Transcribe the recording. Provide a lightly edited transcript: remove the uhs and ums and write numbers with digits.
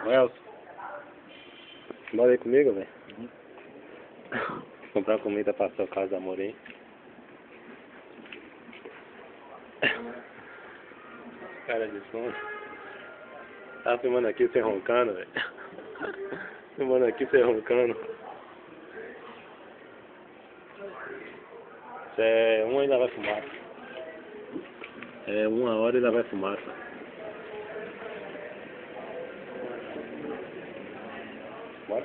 Ô Elson, bora aí comigo, velho. Comprar uma comida pra sua casa, amor, hein? Cara de sono. Tá filmando aqui você roncando, velho. Filmando aqui você roncando. Isso é 1 ainda vai fumar. É 1 hora ainda vai fumar. Bora?